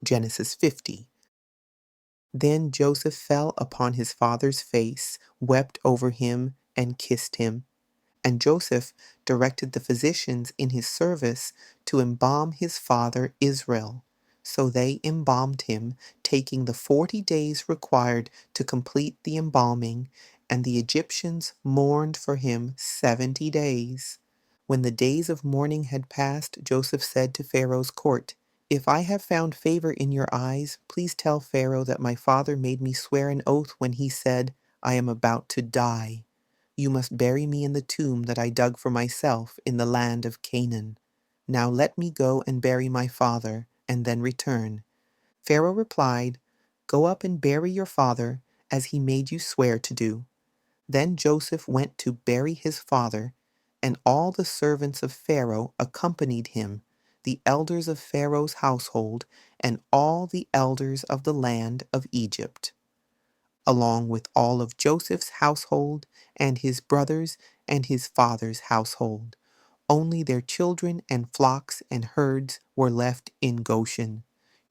Genesis 50. Then Joseph fell upon his father's face, wept over him, and kissed him. And Joseph directed the physicians in his service to embalm his father Israel. So they embalmed him, taking the 40 days required to complete the embalming, and the Egyptians mourned for him 70 days. When the days of mourning had passed, Joseph said to Pharaoh's court, "If I have found favor in your eyes, please tell Pharaoh that my father made me swear an oath when he said, 'I am about to die.' You must bury me in the tomb that I dug for myself in the land of Canaan. Now let me go and bury my father, and then return." Pharaoh replied, "Go up and bury your father, as he made you swear to do." Then Joseph went to bury his father, and all the servants of Pharaoh accompanied him, the elders of Pharaoh's household, and all the elders of the land of Egypt, along with all of Joseph's household and his brothers and his father's household. Only their children and flocks and herds were left in Goshen.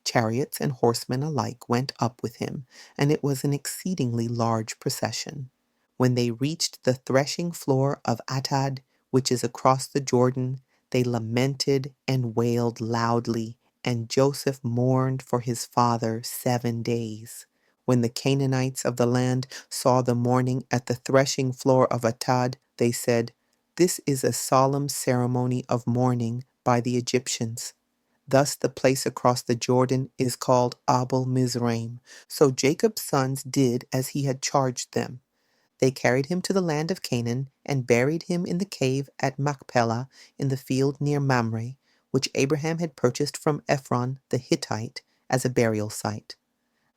Chariots and horsemen alike went up with him, and it was an exceedingly large procession. When they reached the threshing floor of Atad, which is across the Jordan, they lamented and wailed loudly, and Joseph mourned for his father 7 days. When the Canaanites of the land saw the mourning at the threshing floor of Atad, they said, "This is a solemn ceremony of mourning by the Egyptians." Thus the place across the Jordan is called Abel Mizraim. So Jacob's sons did as he had charged them. They carried him to the land of Canaan and buried him in the cave at Machpelah in the field near Mamre, which Abraham had purchased from Ephron the Hittite as a burial site.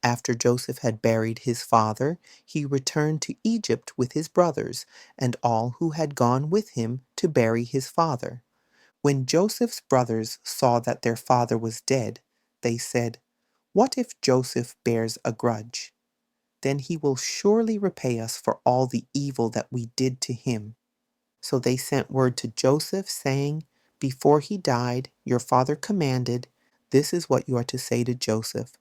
After Joseph had buried his father, he returned to Egypt with his brothers and all who had gone with him to bury his father. When Joseph's brothers saw that their father was dead, they said, "What if Joseph bears a grudge? Then he will surely repay us for all the evil that we did to him." So they sent word to Joseph, saying, "Before he died, your father commanded, 'This is what you are to say to Joseph.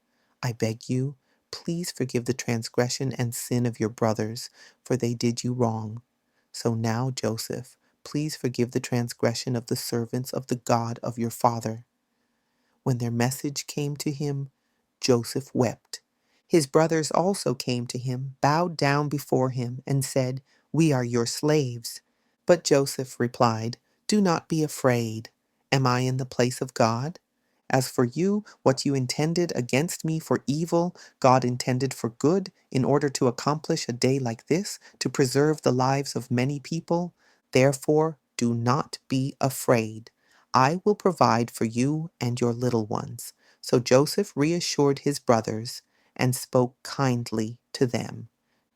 I beg you, please forgive the transgression and sin of your brothers, for they did you wrong. So now, Joseph, please forgive the transgression of the servants of the God of your father.'" When their message came to him, Joseph wept. His brothers also came to him, bowed down before him, and said, "We are your slaves." But Joseph replied, "Do not be afraid. Am I in the place of God? As for you, what you intended against me for evil, God intended for good, in order to accomplish a day like this, to preserve the lives of many people. Therefore, do not be afraid. I will provide for you and your little ones." So Joseph reassured his brothers and spoke kindly to them.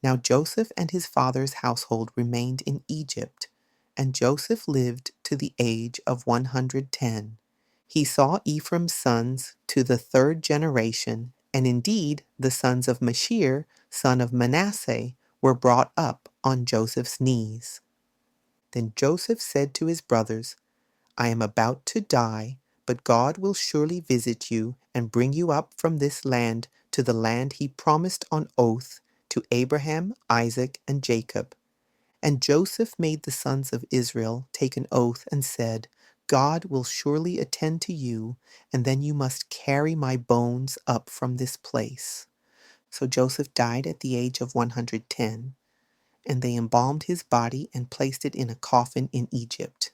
Now Joseph and his father's household remained in Egypt, and Joseph lived to the age of 110. He saw Ephraim's sons to the 3rd generation, and indeed the sons of Machir, son of Manasseh, were brought up on Joseph's knees. Then Joseph said to his brothers, "I am about to die, but God will surely visit you and bring you up from this land to the land he promised on oath to Abraham, Isaac, and Jacob." And Joseph made the sons of Israel take an oath and said, "God will surely attend to you, and then you must carry my bones up from this place." So Joseph died at the age of 110, and they embalmed his body and placed it in a coffin in Egypt.